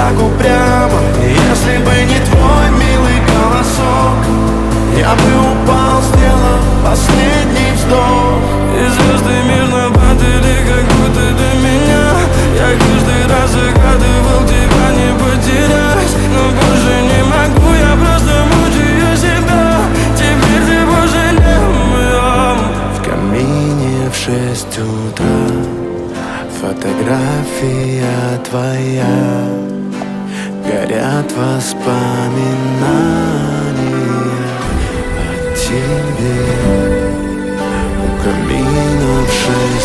так упрямо. Если бы не твой милый голосок, я бы упал, сделал последний вздох. И звезды мирно падали, как будто до меня. Я каждый раз загадывал тебя не потерять, но больше не могу, я просто мучаю себя. Теперь ты больше не моя. В камине в 6 утра фотография твоя, горят воспоминания о тебе. У камина в 6